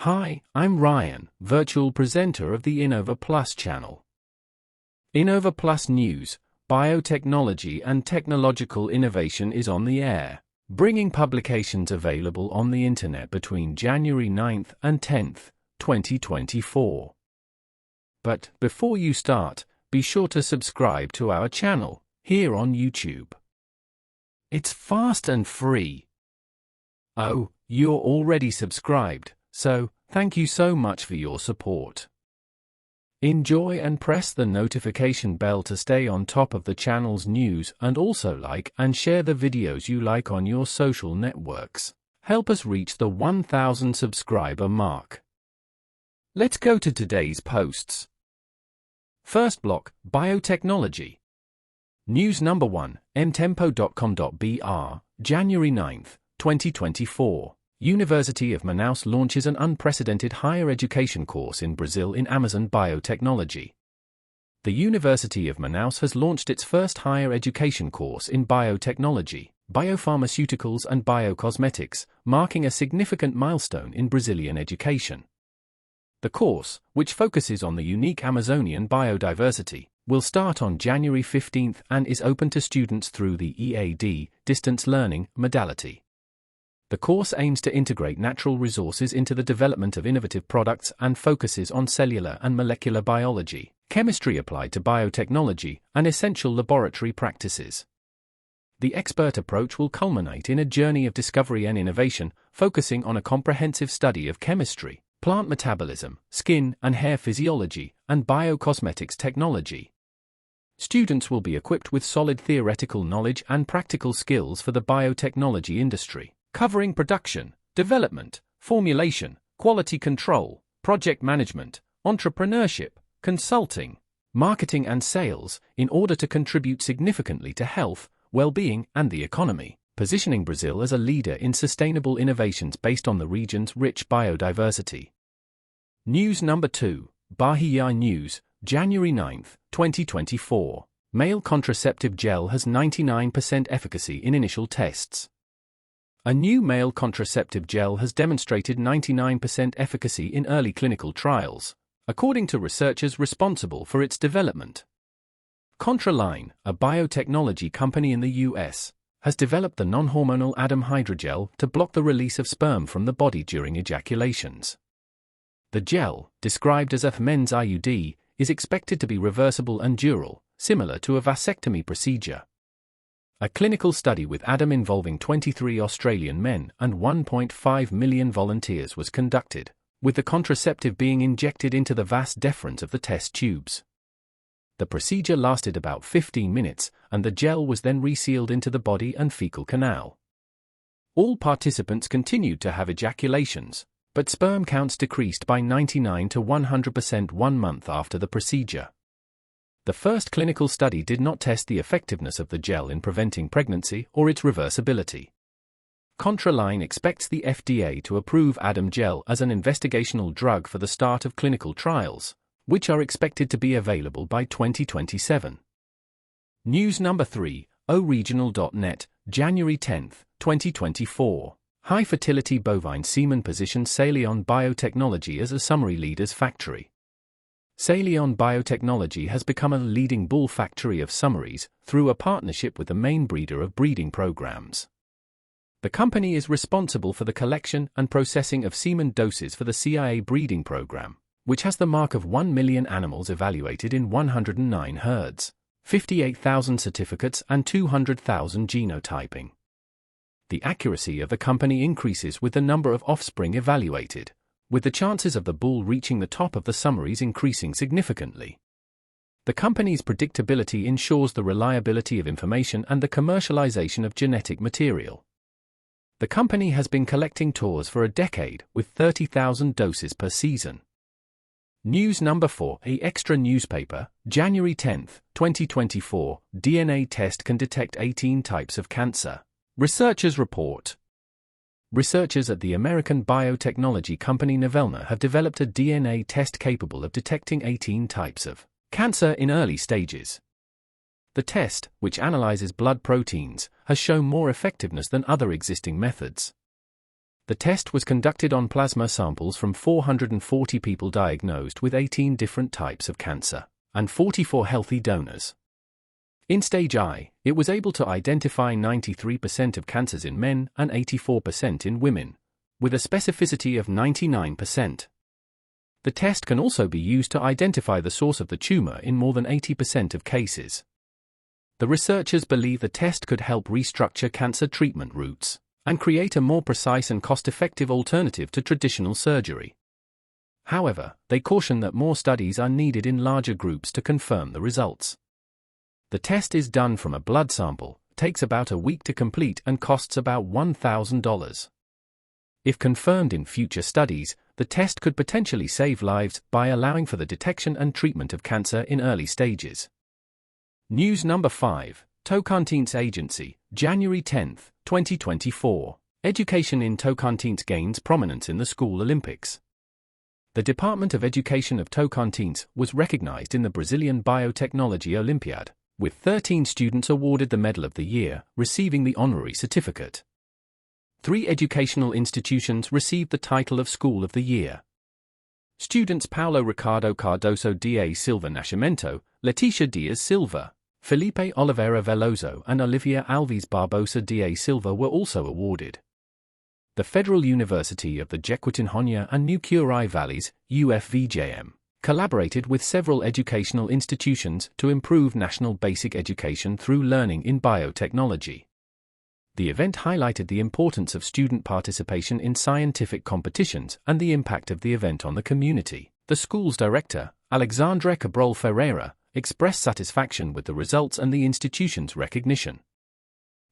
Hi, I'm Ryan, virtual presenter of the Innova Plus channel. Innova Plus News, Biotechnology and Technological Innovation is on the air, bringing publications available on the internet between January 9th and 10th, 2024. But before you start, be sure to subscribe to our channel here on YouTube. It's fast and free. Oh, you're already subscribed, so thank you so much for your support. Enjoy and press the notification bell to stay on top of the channel's news, and also like and share the videos you like on your social networks. Help us reach the 1,000 subscriber mark. Let's go to today's posts. First block, Biotechnology. News number 1, mtempo.com.br, January 9th, 2024. University of Manaus launches an unprecedented higher education course in Brazil in Amazon biotechnology. The University of Manaus has launched its first higher education course in biotechnology, biopharmaceuticals and biocosmetics, marking a significant milestone in Brazilian education. The course, which focuses on the unique Amazonian biodiversity, will start on January 15th and is open to students through the EAD, distance learning, modality. The course aims to integrate natural resources into the development of innovative products and focuses on cellular and molecular biology, chemistry applied to biotechnology, and essential laboratory practices. The expert approach will culminate in a journey of discovery and innovation, focusing on a comprehensive study of chemistry, plant metabolism, skin and hair physiology, and biocosmetics technology. Students will be equipped with solid theoretical knowledge and practical skills for the biotechnology industry, covering production, development, formulation, quality control, project management, entrepreneurship, consulting, marketing and sales, in order to contribute significantly to health, well-being, and the economy, positioning Brazil as a leader in sustainable innovations based on the region's rich biodiversity. News number 2, BAHIA News, January 9th, 2024. Male contraceptive gel has 99% efficacy in initial tests. A new male contraceptive gel has demonstrated 99% efficacy in early clinical trials, according to researchers responsible for its development. Contraline, a biotechnology company in the US, has developed the non-hormonal ADAM hydrogel to block the release of sperm from the body during ejaculations. The gel, described as a men's IUD, is expected to be reversible and dural, similar to a vasectomy procedure. A clinical study with ADAM involving 23 Australian men and 1.5 million volunteers was conducted, with the contraceptive being injected into the vas deferens of the test tubes. The procedure lasted about 15 minutes, and the gel was then resealed into the body and fecal canal. All participants continued to have ejaculations, but sperm counts decreased by 99 to 100% 1 month after the procedure. The first clinical study did not test the effectiveness of the gel in preventing pregnancy or its reversibility. Contraline expects the FDA to approve ADAM gel as an investigational drug for the start of clinical trials, which are expected to be available by 2027. News number 3, oregional.net, January 10th, 2024. High-fertility bovine semen positions Seleon Biotechnology as a summary leaders factory. Seleon Biotechnology has become a leading bull factory of summaries through a partnership with the main breeder of breeding programs. The company is responsible for the collection and processing of semen doses for the CIA breeding program, which has the mark of 1 million animals evaluated in 109 herds, 58,000 certificates and 200,000 genotyping. The accuracy of the company increases with the number of offspring evaluated, with the chances of the bull reaching the top of the summaries increasing significantly. The company's predictability ensures the reliability of information and the commercialization of genetic material. The company has been collecting tours for a decade, with 30,000 doses per season. News number 4, A Extra newspaper, January 10th, 2024. DNA test can detect 18 types of cancer. Researchers report. Researchers at the American biotechnology company Novelna have developed a DNA test capable of detecting 18 types of cancer in early stages. The test, which analyzes blood proteins, has shown more effectiveness than other existing methods. The test was conducted on plasma samples from 440 people diagnosed with 18 different types of cancer, and 44 healthy donors. In stage I, it was able to identify 93% of cancers in men and 84% in women, with a specificity of 99%. The test can also be used to identify the source of the tumor in more than 80% of cases. The researchers believe the test could help restructure cancer treatment routes and create a more precise and cost-effective alternative to traditional surgery. However, they caution that more studies are needed in larger groups to confirm the results. The test is done from a blood sample, takes about a week to complete and costs about $1,000. If confirmed in future studies, the test could potentially save lives by allowing for the detection and treatment of cancer in early stages. News number 5, Tocantins Agency, January 10, 2024. Education in Tocantins gains prominence in the School Olympics. The Department of Education of Tocantins was recognized in the Brazilian Biotechnology Olympiad, with 13 students awarded the Medal of the Year, receiving the honorary certificate. 3 educational institutions received the title of School of the Year. Students Paulo Ricardo Cardoso da Silva Nascimento, Leticia Dias Silva, Felipe Oliveira Veloso and Olivia Alves Barbosa da Silva were also awarded. The Federal University of the Jequitinhonha and New Curai Valleys, UFVJM, collaborated with several educational institutions to improve national basic education through learning in biotechnology. The event highlighted the importance of student participation in scientific competitions and the impact of the event on the community. The school's director, Alexandre Cabral Ferreira, expressed satisfaction with the results and the institution's recognition.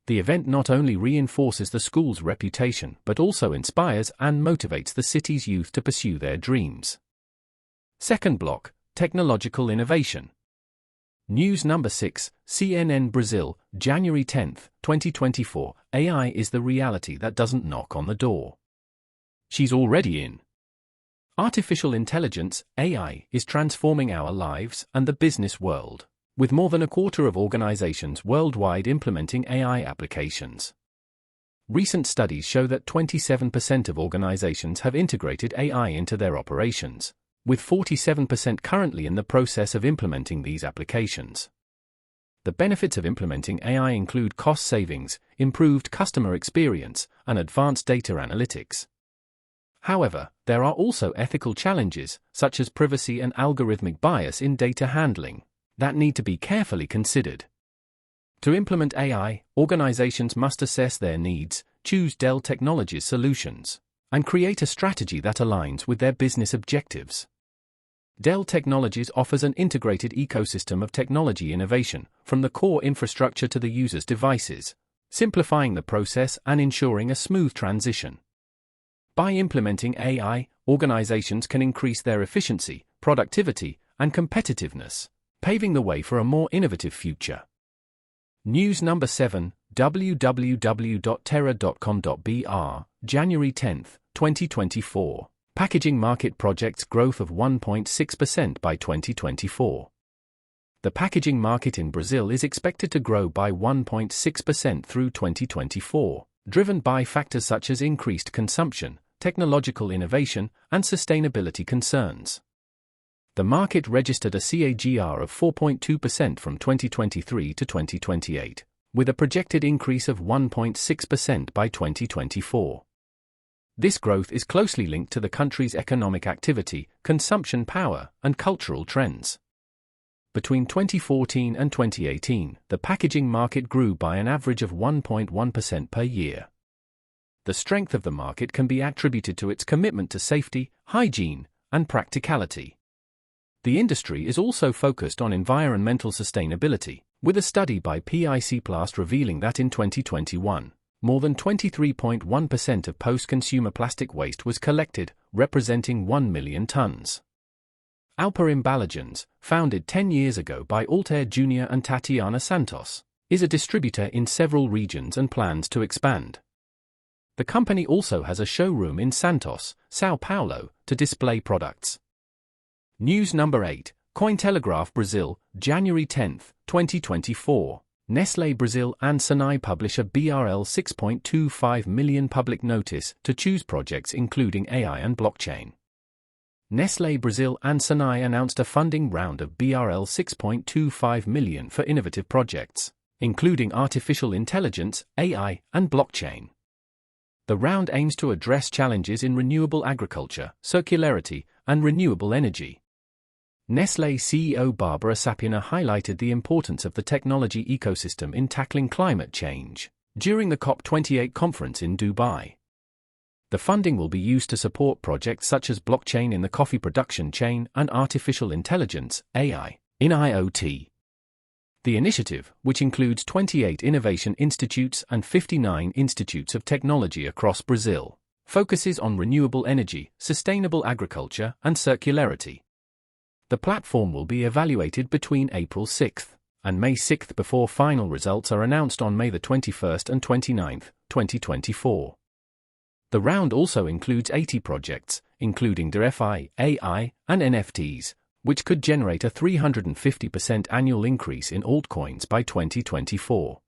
The event not only reinforces the school's reputation but also inspires and motivates the city's youth to pursue their dreams. Second block, Technological Innovation. News number 6, CNN Brazil, January 10, 2024. AI is the reality that doesn't knock on the door. She's already in. Artificial intelligence, AI, is transforming our lives and the business world, with more than a quarter of organizations worldwide implementing AI applications. Recent studies show that 27% of organizations have integrated AI into their operations, with 47% currently in the process of implementing these applications. The benefits of implementing AI include cost savings, improved customer experience, and advanced data analytics. However, there are also ethical challenges, such as privacy and algorithmic bias in data handling, that need to be carefully considered. To implement AI, organizations must assess their needs, choose Dell Technologies solutions, and create a strategy that aligns with their business objectives. Dell Technologies offers an integrated ecosystem of technology innovation, from the core infrastructure to the user's devices, simplifying the process and ensuring a smooth transition. By implementing AI, organizations can increase their efficiency, productivity, and competitiveness, paving the way for a more innovative future. News number 7, www.terra.com.br, January 10, 2024. Packaging market projects growth of 1.6% by 2024. The packaging market in Brazil is expected to grow by 1.6% through 2024, driven by factors such as increased consumption, technological innovation, and sustainability concerns. The market registered a CAGR of 4.2% from 2023 to 2028, with a projected increase of 1.6% by 2024. This growth is closely linked to the country's economic activity, consumption power, and cultural trends. Between 2014 and 2018, the packaging market grew by an average of 1.1% per year. The strength of the market can be attributed to its commitment to safety, hygiene, and practicality. The industry is also focused on environmental sustainability, with a study by PIC+ revealing that in 2021, more than 23.1% of post-consumer plastic waste was collected, representing 1 million tons. Alpa Embalagens, founded 10 years ago by Altair Jr. and Tatiana Santos, is a distributor in several regions and plans to expand. The company also has a showroom in Santos, São Paulo, to display products. News number 8, COINTELEGRAPH Brasil, January 10, 2024. Nestlé Brasil and Senai publish a BRL 6.25 million public notice to choose projects including AI and blockchain. Nestlé Brasil and Senai announced a funding round of BRL 6.25 million for innovative projects, including artificial intelligence, AI, and blockchain. The round aims to address challenges in renewable agriculture, circularity, and renewable energy. Nestlé CEO Barbara Sapina highlighted the importance of the technology ecosystem in tackling climate change during the COP28 conference in Dubai. The funding will be used to support projects such as blockchain in the coffee production chain and artificial intelligence, AI, in IoT. The initiative, which includes 28 innovation institutes and 59 institutes of technology across Brazil, focuses on renewable energy, sustainable agriculture, and circularity. The platform will be evaluated between April 6 and May 6 before final results are announced on May 21 and 29, 2024. The round also includes 80 projects, including DeFi, AI, and NFTs, which could generate a 350% annual increase in altcoins by 2024.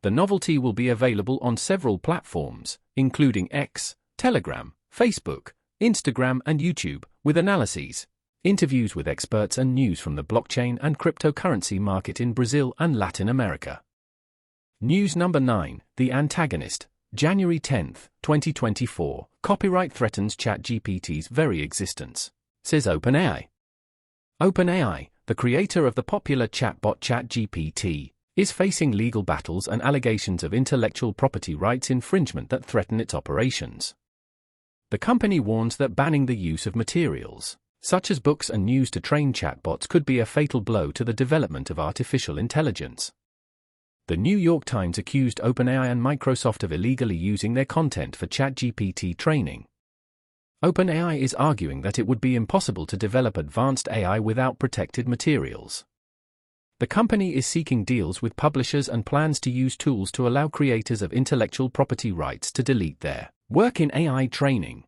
The novelty will be available on several platforms, including X, Telegram, Facebook, Instagram, and YouTube, with analyses, interviews with experts, and news from the blockchain and cryptocurrency market in Brazil and Latin America. News number 9, The Antagonist, January 10, 2024, copyright threatens ChatGPT's very existence, says OpenAI. OpenAI, the creator of the popular chatbot ChatGPT, is facing legal battles and allegations of intellectual property rights infringement that threaten its operations. The company warns that banning the use of materials, such as books and news to train chatbots, could be a fatal blow to the development of artificial intelligence. The New York Times accused OpenAI and Microsoft of illegally using their content for ChatGPT training. OpenAI is arguing that it would be impossible to develop advanced AI without protected materials. The company is seeking deals with publishers and plans to use tools to allow creators of intellectual property rights to delete their work in AI training.